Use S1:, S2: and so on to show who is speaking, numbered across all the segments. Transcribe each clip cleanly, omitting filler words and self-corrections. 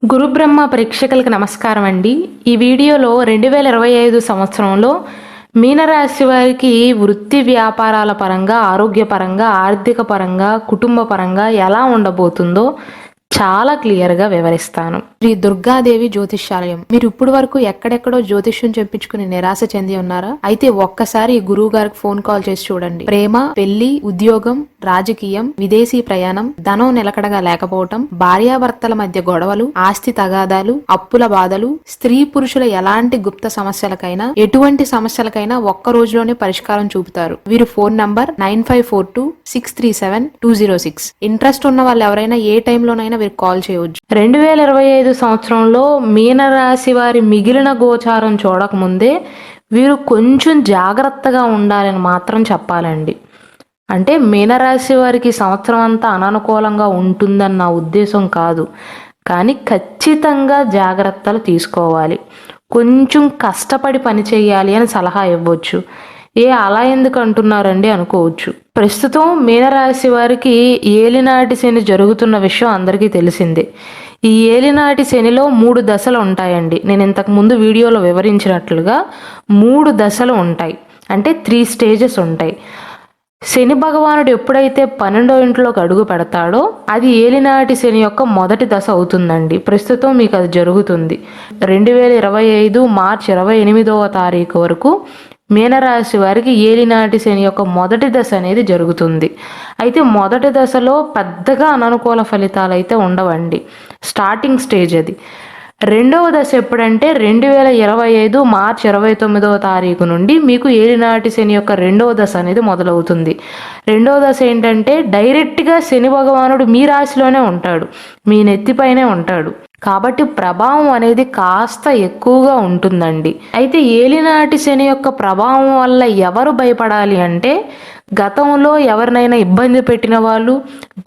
S1: గురు బ్రహ్మ ప్రేక్షకులకు నమస్కారం అండి. ఈ వీడియోలో 2025 సంవత్సరంలో మీనరాశి వారికి వృత్తి వ్యాపారాల పరంగా, ఆరోగ్యపరంగా, ఆర్థిక పరంగా, కుటుంబ పరంగా ఎలా ఉండబోతుందో చాలా క్లియర్గా వివరిస్తాను. శ్రీ దుర్గాదేవి జ్యోతిష్యాలయం. మీరు ఇప్పుడు వరకు ఎక్కడెక్కడో జ్యోతిష్యం చెప్పించుకుని నిరాశ చెంది ఉన్నారా? అయితే ఒక్కసారి ఈ గురువు గారికి ఫోన్ కాల్ చేసి చూడండి. ప్రేమ, పెళ్లి, ఉద్యోగం, రాజకీయం, విదేశీ ప్రయాణం, ధనం నిలకడగా లేకపోవటం, భార్యాభర్తల మధ్య గొడవలు, ఆస్తి తగాదాలు, అప్పుల బాధలు, స్త్రీ పురుషుల ఎలాంటి గుప్త సమస్యలకైనా, ఎటువంటి సమస్యలకైనా ఒక్క రోజులోనే పరిష్కారం చూపుతారు. వీరు ఫోన్ నంబర్ 9542637206. ఇంట్రెస్ట్ ఉన్న వాళ్ళు ఎవరైనా ఏ టైంలోనైనా వీరికి కాల్ చేయవచ్చు. 2025 సంవత్సరంలో మీనరాశి వారి మిగిలిన గోచారం చూడకముందే వీరు కొంచెం జాగ్రత్తగా ఉండాలని మాత్రం చెప్పాలండి. అంటే మీనరాశి వారికి సంవత్సరం అంతా అననుకూలంగా ఉంటుందని నా ఉద్దేశం కాదు, కానీ ఖచ్చితంగా జాగ్రత్తలు తీసుకోవాలి. కొంచెం కష్టపడి పని చేయాలి అని సలహా ఇవ్వచ్చు. అలా ఎందుకు అంటున్నారండి అనుకోవచ్చు. ప్రస్తుతం మీనరాశి వారికి ఏలినాటి శని జరుగుతున్న విషయం అందరికీ తెలిసిందే. ఈ ఏలినాటి శనిలో 3 దశలు ఉంటాయండి. నేను ఇంతకు ముందు వీడియోలో వివరించినట్లుగా 3 దశలు ఉంటాయి, అంటే 3 స్టేజెస్ ఉంటాయి. శని భగవానుడు ఎప్పుడైతే 12వ ఇంట్లోకి అడుగు పెడతాడో అది ఏలినాటి శని యొక్క మొదటి దశ అవుతుందండి. ప్రస్తుతం మీకు అది జరుగుతుంది. 2025 మార్చి 28వ తారీఖు వరకు మీనరాశి వారికి ఏలినాటి శని యొక్క మొదటి దశ అనేది జరుగుతుంది. అయితే మొదటి దశలో పెద్దగా అననుకూల ఫలితాలు అయితే ఉండవండి, స్టార్టింగ్ స్టేజ్ అది. రెండవ దశ ఎప్పుడంటే 2025 మార్చి 29వ తారీఖు నుండి మీకు ఏలినాటి శని యొక్క రెండవ దశ అనేది మొదలవుతుంది. రెండవ దశ ఏంటంటే డైరెక్ట్గా శని భగవానుడు మీ రాశిలోనే ఉంటాడు, మీ నెత్తిపైనే ఉంటాడు. కాబట్టి ప్రభావం అనేది కాస్త ఎక్కువగా ఉంటుందండి. అయితే ఏలినాటి శని యొక్క ప్రభావం వల్ల ఎవరు భయపడాలి అంటే, గతంలో ఎవరినైనా ఇబ్బంది పెట్టిన వాళ్ళు,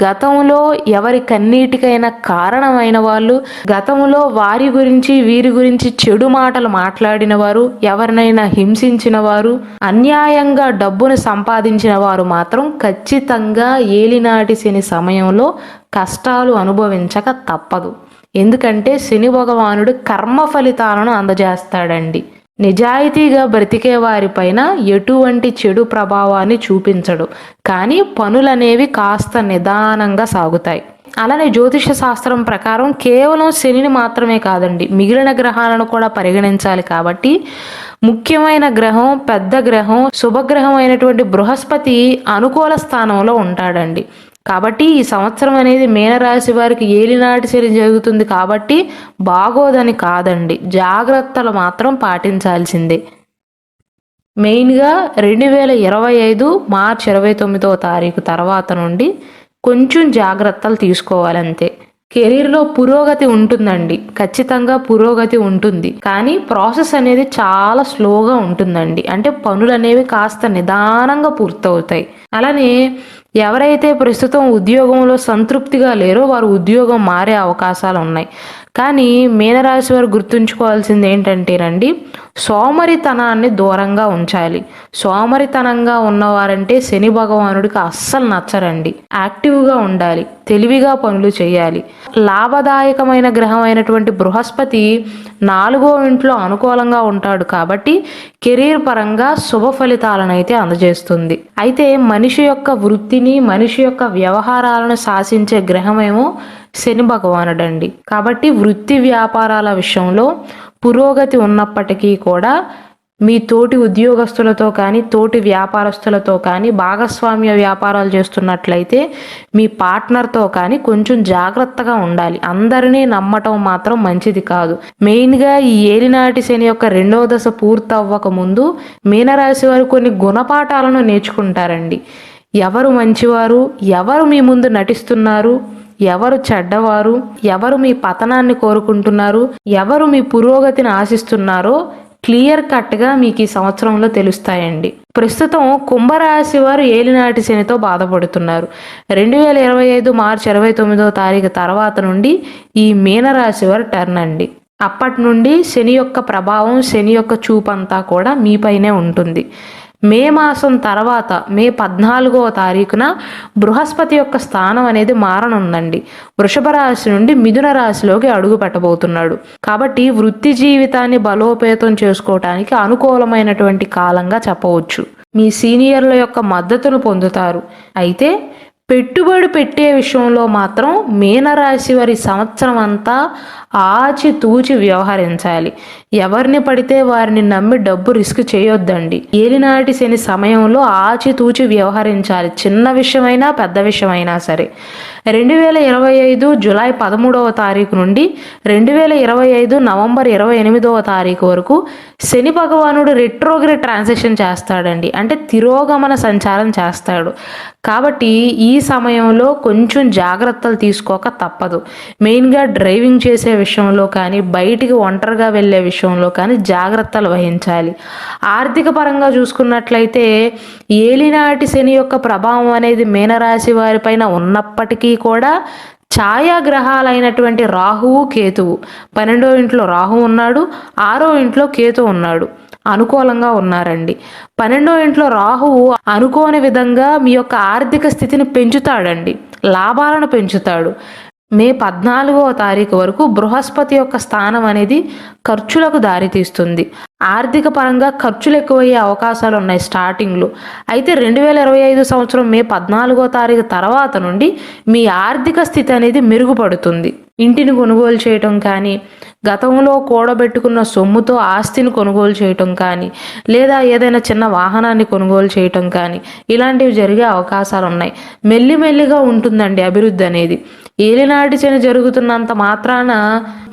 S1: గతంలో ఎవరి కన్నీటికైనా కారణమైన వాళ్ళు, గతంలో వారి గురించి వీరి గురించి చెడు మాటలు మాట్లాడిన వారు, ఎవరినైనా హింసించిన వారు, అన్యాయంగా డబ్బును సంపాదించిన వారు మాత్రం ఖచ్చితంగా ఏలినాటి శని సమయంలో కష్టాలు అనుభవించక తప్పదు. ఎందుకంటే శని భగవానుడు కర్మ ఫలితాలను అందజేస్తాడండి. నిజాయితీగా బ్రతికే వారిపైన ఎటువంటి చెడు ప్రభావాన్ని చూపించడు, కానీ పనులనేవి కాస్త నిదానంగా సాగుతాయి. అలానే జ్యోతిష శాస్త్రం ప్రకారం కేవలం శనిని మాత్రమే కాదండి, మిగిలిన గ్రహాలను కూడా పరిగణించాలి. కాబట్టి ముఖ్యమైన గ్రహం, పెద్ద గ్రహం, శుభగ్రహం అయినటువంటి బృహస్పతి అనుకూల స్థానంలో ఉంటాడండి. కాబట్టి ఈ సంవత్సరం అనేది మీనరాశి వారికి ఏలినాటి శని జరుగుతుంది కాబట్టి బాగోదని కాదండి, జాగ్రత్తలు మాత్రం పాటించాల్సిందే. మెయిన్గా 2025 మార్చి 29వ తారీఖు తర్వాత నుండి కొంచెం జాగ్రత్తలు తీసుకోవాలంతే. కెరీర్లో పురోగతి ఉంటుందండి, ఖచ్చితంగా పురోగతి ఉంటుంది, కానీ ప్రాసెస్ అనేది చాలా స్లోగా ఉంటుందండి. అంటే పనులు అనేవి కాస్త నిదానంగా పూర్తవుతాయి. అలానే ఎవరైతే ప్రస్తుతం ఉద్యోగంలో సంతృప్తిగా లేరో వారు ఉద్యోగం మారే అవకాశాలు ఉన్నాయి. కానీ మీనరాశి వారు గుర్తుంచుకోవాల్సింది ఏంటంటేనండి, సోమరితనాన్ని దూరంగా ఉంచాలి. సోమరితనంగా ఉన్నవారంటే శని భగవానుడికి అస్సలు నచ్చరండి. యాక్టివ్గా ఉండాలి, తెలివిగా పనులు చేయాలి. లాభదాయకమైన గ్రహం అయినటువంటి బృహస్పతి 4వ ఇంట్లో అనుకూలంగా ఉంటాడు కాబట్టి కెరీర్ పరంగా శుభ ఫలితాలను అయితే అందజేస్తుంది. అయితే మనిషి యొక్క వృత్తిని, మనిషి యొక్క వ్యవహారాలను శాసించే గ్రహమేమో శని భగవానుడండి. కాబట్టి వృత్తి వ్యాపారాల విషయంలో పురోగతి ఉన్నప్పటికీ కూడా మీ తోటి ఉద్యోగస్తులతో కానీ, తోటి వ్యాపారస్తులతో కానీ, భాగస్వామ్య వ్యాపారాలు చేస్తున్నట్లయితే మీ పార్ట్నర్తో కానీ కొంచెం జాగ్రత్తగా ఉండాలి. అందరినీ నమ్మటం మాత్రం మంచిది కాదు. మెయిన్గా ఈ ఏలినాటి శని యొక్క రెండవ దశ పూర్తవ్వక ముందు మీనరాశి వారు కొన్ని గుణపాఠాలను నేర్చుకుంటారండి. ఎవరు మంచివారు, ఎవరు మీ ముందు నటిస్తున్నారు, ఎవరు చెడ్డవారు, ఎవరు మీ పతనాన్ని కోరుకుంటున్నారు, ఎవరు మీ పురోగతిని ఆశిస్తున్నారో క్లియర్ కట్గా మీకు ఈ సంవత్సరంలో తెలుస్తాయండి. ప్రస్తుతం కుంభరాశి వారు ఏలినాటి శనితో బాధపడుతున్నారు. 2025 మార్చి 29వ తారీఖు తర్వాత నుండి ఈ మీనరాశి వారు టర్న్ అండి. అప్పటి నుండి శని యొక్క ప్రభావం, శని యొక్క చూపంతా కూడా మీపైనే ఉంటుంది. మే మాసం తర్వాత మే 14వ తారీఖున బృహస్పతి యొక్క స్థానం అనేది మారనుందండి. వృషభ రాశి నుండి మిథున రాశిలోకి అడుగు పెట్టబోతున్నాడు. కాబట్టి వృత్తి జీవితాన్ని బలోపేతం చేసుకోవటానికి అనుకూలమైనటువంటి కాలంగా చెప్పవచ్చు. మీ సీనియర్ల యొక్క మద్దతును పొందుతారు. అయితే పెట్టుబడి పెట్టే విషయంలో మాత్రం మీనరాశి వారి సంవత్సరం అంతా ఆచితూచి వ్యవహరించాలి. ఎవరిని పడితే వారిని నమ్మి డబ్బు రిస్క్ చేయొద్దండి. ఏలినాటి శని సమయంలో ఆచితూచి వ్యవహరించాలి. చిన్న విషయమైనా పెద్ద విషయమైనా సరే. 2025 జూలై 13వ తారీఖు నుండి 2025 నవంబర్ 28వ తారీఖు వరకు శని భగవానుడు రెట్రోగ్రేడ్ ట్రాన్సిషన్ చేస్తాడండి. అంటే తిరోగమన సంచారం చేస్తాడు. కాబట్టి ఈ సమయంలో కొంచెం జాగ్రత్తలు తీసుకోక తప్పదు. మెయిన్గా డ్రైవింగ్ చేసే విషయంలో కానీ, బయటికి ఒంటరిగా వెళ్ళే విషయంలో కానీ జాగ్రత్తలు వహించాలి. ఆర్థిక పరంగా చూసుకున్నట్లయితే ఏలినాటి శని యొక్క ప్రభావం అనేది మీనరాశి వారిపైన ఉన్నప్పటికీ కూడా ఛాయాగ్రహాలైనటువంటి రాహువు కేతువు 12వ ఇంట్లో రాహు ఉన్నాడు, 6వ ఇంట్లో కేతు ఉన్నాడు, అనుకూలంగా ఉన్నారండి. 12వ ఇంట్లో రాహువు అనుకోని విధంగా మీ యొక్క ఆర్థిక స్థితిని పెంచుతాడండి, లాభాలను పెంచుతాడు. మే 14వ తారీఖు వరకు బృహస్పతి యొక్క స్థానం అనేది ఖర్చులకు దారితీస్తుంది. ఆర్థిక పరంగా ఖర్చులు ఎక్కువయ్యే అవకాశాలు ఉన్నాయి స్టార్టింగ్లో. అయితే 2025 సంవత్సరం మే 14వ తారీఖు తర్వాత నుండి మీ ఆర్థిక స్థితి అనేది మెరుగుపడుతుంది. ఇంటిని కొనుగోలు చేయటం కానీ, గతంలో కూడబెట్టుకున్న సొమ్ముతో ఆస్తిని కొనుగోలు చేయటం కానీ, లేదా ఏదైనా చిన్న వాహనాన్ని కొనుగోలు చేయటం కానీ ఇలాంటివి జరిగే అవకాశాలు ఉన్నాయి. మెల్లిమెల్లిగా ఉంటుందండి అభివృద్ధి అనేది. ఏలినాటి శని జరుగుతున్నంత మాత్రాన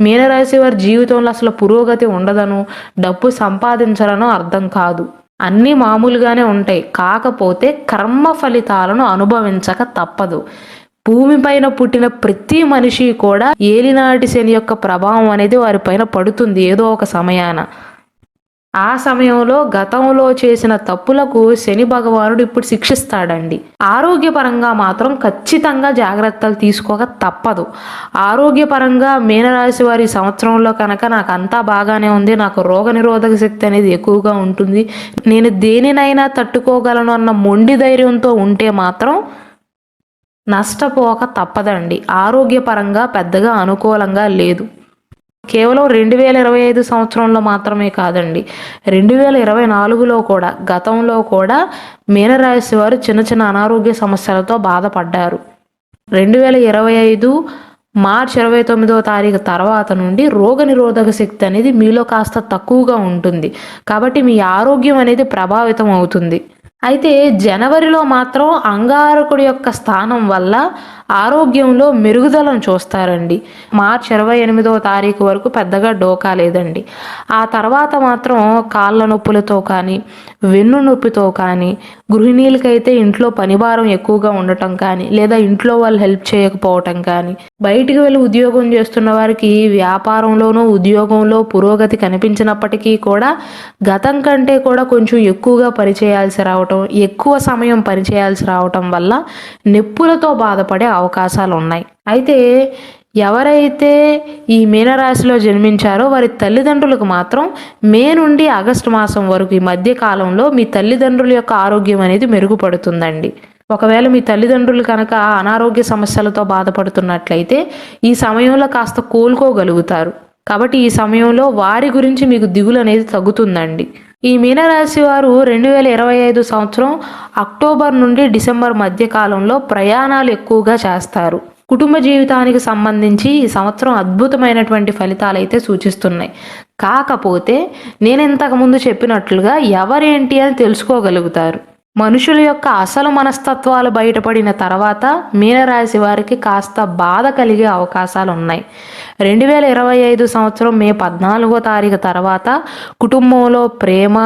S1: మీనరాశి వారి జీవితంలో అసలు పురోగతి ఉండదను, డబ్బు సంపాదించాలనో అర్థం కాదు. అన్నీ మామూలుగానే ఉంటాయి. కాకపోతే కర్మ ఫలితాలను అనుభవించక తప్పదు. భూమిపైన పుట్టిన ప్రతి మనిషి కూడా ఏలినాటి శని యొక్క ప్రభావం అనేది వారిపైన పడుతుంది ఏదో ఒక సమయాన. ఆ సమయంలో గతంలో చేసిన తప్పులకు శని భగవానుడు ఇప్పుడు శిక్షిస్తాడండి. ఆరోగ్యపరంగా మాత్రం ఖచ్చితంగా జాగ్రత్తలు తీసుకోక తప్పదు. ఆరోగ్యపరంగా మీనరాశి వారి సంవత్సరంలో కనుక నాకు అంతా బాగానే ఉంది, నాకు రోగనిరోధక శక్తి అనేది ఎక్కువగా ఉంటుంది, నేను దేనినైనా తట్టుకోగలను అన్న మొండి ధైర్యంతో ఉంటే మాత్రం నష్టపోక తప్పదండి. ఆరోగ్యపరంగా పెద్దగా అనుకూలంగా లేదు. కేవలం 2025 సంవత్సరంలో మాత్రమే కాదండి, 2024లో కూడా, గతంలో కూడా మీనరాశి వారు చిన్న చిన్న అనారోగ్య సమస్యలతో బాధపడ్డారు. 2025 మార్చి 29వ తారీఖు తర్వాత నుండి రోగనిరోధక శక్తి అనేది మీలో కాస్త తక్కువగా ఉంటుంది. కాబట్టి మీ ఆరోగ్యం అనేది ప్రభావితం అవుతుంది. అయితే జనవరిలో మాత్రం అంగారకుడి యొక్క స్థానం వల్ల ఆరోగ్యంలో మెరుగుదలను చూస్తారండి. మార్చి 28వ తారీఖు వరకు పెద్దగా డోకా లేదండి. ఆ తర్వాత మాత్రం కాళ్ళ నొప్పులతో కానీ, వెన్ను నొప్పితో కానీ, గృహిణీలకైతే ఇంట్లో పనిభారం ఎక్కువగా ఉండటం కానీ, లేదా ఇంట్లో వాళ్ళు హెల్ప్ చేయకపోవటం కానీ, బయటికి వెళ్ళి ఉద్యోగం చేస్తున్న వారికి వ్యాపారంలోనూ ఉద్యోగంలో పురోగతి కనిపించినప్పటికీ కూడా గతం కంటే కూడా కొంచెం ఎక్కువగా పనిచేయాల్సి రావటం, ఎక్కువ సమయం పనిచేయాల్సి రావటం వల్ల నొప్పులతో బాధపడే అవకాశాలు ఉన్నాయి. అయితే ఎవరైతే ఈ మీనరాశిలో జన్మించారో వారి తల్లిదండ్రులకు మాత్రం మే నుండి ఆగస్టు మాసం వరకు ఈ మధ్య కాలంలో మీ తల్లిదండ్రుల యొక్క ఆరోగ్యం అనేది మెరుగుపడుతుందండి. ఒకవేళ మీ తల్లిదండ్రులు కనుక అనారోగ్య సమస్యలతో బాధపడుతున్నట్లయితే ఈ సమయంలో కాస్త కోలుకోగలుగుతారు. కాబట్టి ఈ సమయంలో వారి గురించి మీకు దిగులు అనేది తగ్గుతుందండి. ఈ మీనరాశి వారు 2025 సంవత్సరం అక్టోబర్ నుండి డిసెంబర్ మధ్య కాలంలో ప్రయాణాలు ఎక్కువగా చేస్తారు. కుటుంబ జీవితానికి సంబంధించి ఈ సంవత్సరం అద్భుతమైనటువంటి ఫలితాలు అయితే సూచిస్తున్నాయి. కాకపోతే నేను ఇంతకుముందు చెప్పినట్లుగా ఎవరేంటి అని తెలుసుకోగలుగుతారు. మనుషుల యొక్క అసలు మనస్తత్వాలు బయటపడిన తర్వాత మీనరాశి వారికి కాస్త బాధ కలిగే అవకాశాలు ఉన్నాయి. 2025 సంవత్సరం మే 14వ తారీఖు తర్వాత కుటుంబంలో ప్రేమ,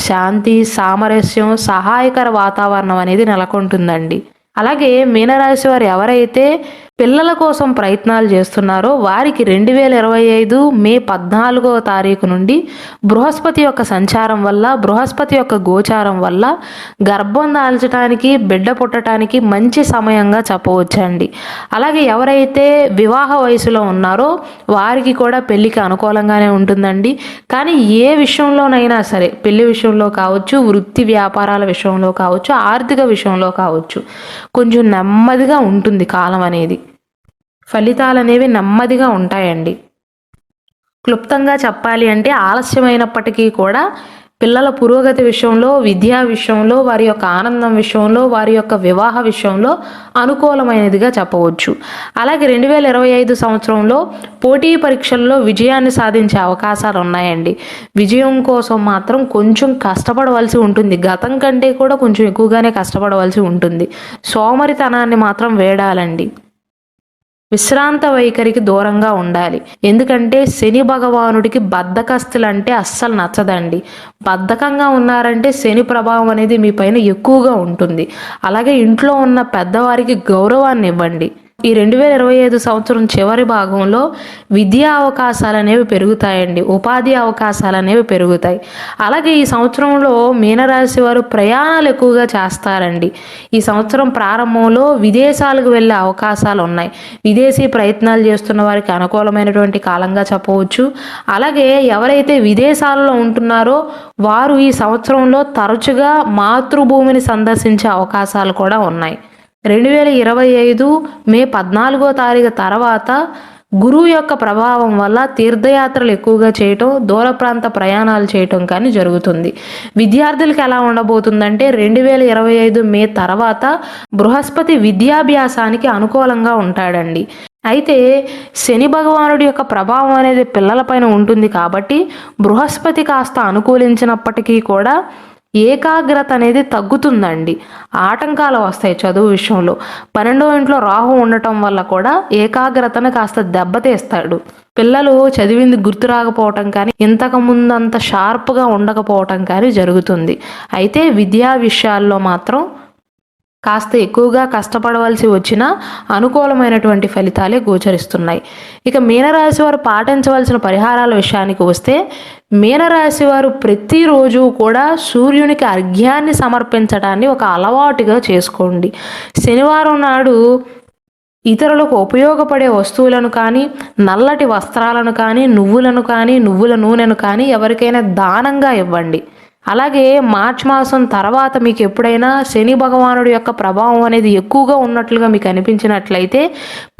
S1: శాంతి, సామరస్యం, సహాయకర వాతావరణం అనేది నెలకొంటుందండి. అలాగే మీనరాశి వారు ఎవరైతే పిల్లల కోసం ప్రయత్నాలు చేస్తున్నారో వారికి 2025 మే 14వ తారీఖు నుండి బృహస్పతి యొక్క సంచారం వల్ల, బృహస్పతి యొక్క గోచారం వల్ల గర్భం దాల్చడానికి, బిడ్డ పుట్టడానికి మంచి సమయంగా చెప్పవచ్చండి. అలాగే ఎవరైతే వివాహ వయసులో ఉన్నారో వారికి కూడా పెళ్లికి అనుకూలంగానే ఉంటుందండి. కానీ ఏ విషయంలోనైనా సరే, పెళ్లి విషయంలో కావచ్చు, వృత్తి వ్యాపారాల విషయంలో కావచ్చు, ఆర్థిక విషయంలో కావచ్చు, కొంచెం నెమ్మదిగా ఉంటుంది కాలం అనేది. ఫలితాలు అనేవి నెమ్మదిగా ఉంటాయండి. క్లుప్తంగా చెప్పాలి అంటే ఆలస్యమైనప్పటికీ కూడా పిల్లల పురోగతి విషయంలో, విద్యా విషయంలో, వారి యొక్క ఆనందం విషయంలో, వారి యొక్క వివాహ విషయంలో అనుకూలమైనదిగా చెప్పవచ్చు. అలాగే 2025 సంవత్సరంలో పోటీ పరీక్షల్లో విజయాన్ని సాధించే అవకాశాలు ఉన్నాయండి. విజయం కోసం మాత్రం కొంచెం కష్టపడవలసి ఉంటుంది. గతం కంటే కూడా కొంచెం ఎక్కువగానే కష్టపడవలసి ఉంటుంది. సోమరితనాన్ని మాత్రం వేడాలండి. విశ్రాంత వైఖరికి దూరంగా ఉండాలి. ఎందుకంటే శని భగవానుడికి బద్ధకస్తులంటే అస్సలు నచ్చదండి. బద్ధకంగా ఉన్నారంటే శని ప్రభావం అనేది మీ పైన ఎక్కువగా ఉంటుంది. అలాగే ఇంట్లో ఉన్న పెద్దవారికి గౌరవాన్ని ఇవ్వండి. ఈ 2025 సంవత్సరం చివరి భాగంలో విద్యా అవకాశాలు అనేవి పెరుగుతాయండి. ఉపాధి అవకాశాలు అనేవి పెరుగుతాయి. అలాగే ఈ సంవత్సరంలో మీనరాశి వారు ప్రయాణాలు ఎక్కువగా చేస్తారండి. ఈ సంవత్సరం ప్రారంభంలో విదేశాలకు వెళ్ళే అవకాశాలు ఉన్నాయి. విదేశీ ప్రయత్నాలు చేస్తున్న వారికి అనుకూలమైనటువంటి కాలంగా చెప్పవచ్చు. అలాగే ఎవరైతే విదేశాలలో ఉంటున్నారో వారు ఈ సంవత్సరంలో తరచుగా మాతృభూమిని సందర్శించే అవకాశాలు కూడా ఉన్నాయి. 2025 మే 14వ తారీఖు తర్వాత గురువు యొక్క ప్రభావం వల్ల తీర్థయాత్రలు ఎక్కువగా చేయటం, దూర ప్రాంత ప్రయాణాలు చేయటం కానీ జరుగుతుంది. విద్యార్థులకు ఎలా ఉండబోతుందంటే 2025 మే తర్వాత బృహస్పతి విద్యాభ్యాసానికి అనుకూలంగా ఉంటాడండి. అయితే శని భగవానుడి యొక్క ప్రభావం అనేది పిల్లలపైన ఉంటుంది కాబట్టి బృహస్పతి కాస్త అనుకూలించినప్పటికీ కూడా ఏకాగ్రత అనేది తగ్గుతుందండి. ఆటంకాలు వస్తాయి చదువు విషయంలో. 12వ ఇంట్లో రాహు ఉండటం వల్ల కూడా ఏకాగ్రతను కాస్త దెబ్బతీస్తాడు. పిల్లలు చదివింది గుర్తు రాకపోవటం కానీ, ఇంతకు ముందంత షార్ప్గా ఉండకపోవటం కానీ జరుగుతుంది. అయితే విద్యా విషయాల్లో మాత్రం కాస్త ఎక్కువగా కష్టపడవలసి వచ్చినా అనుకూలమైనటువంటి ఫలితాలే గోచరిస్తున్నాయి. ఇక మీనరాశి వారు పాటించవలసిన పరిహారాల విషయానికి వస్తే, మీనరాశి వారు ప్రతిరోజు కూడా సూర్యునికి అర్ఘ్యాన్ని సమర్పించడాన్ని ఒక అలవాటుగా చేసుకోండి. శనివారం నాడు ఇతరులకు ఉపయోగపడే వస్తువులను కానీ, నల్లటి వస్త్రాలను కానీ, నువ్వులను కానీ, నువ్వుల నూనెను కానీ ఎవరికైనా దానంగా ఇవ్వండి. అలాగే మార్చ్ మాసం తర్వాత మీకు ఎప్పుడైనా శని భగవానుడి యొక్క ప్రభావం అనేది ఎక్కువగా ఉన్నట్లుగా మీకు అనిపించినట్లయితే,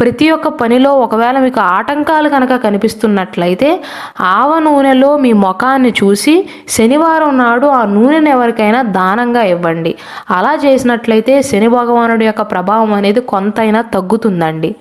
S1: ప్రతి ఒక్క పనిలో ఒకవేళ మీకు ఆటంకాలు కనుక కనిపిస్తున్నట్లయితే ఆవ నూనెలో మీ ముఖాన్ని చూసి శనివారం నాడు ఆ నూనెను ఎవరికైనా దానంగా ఇవ్వండి. అలా చేసినట్లయితే శని భగవానుడి యొక్క ప్రభావం అనేది కొంతైనా తగ్గుతుందండి.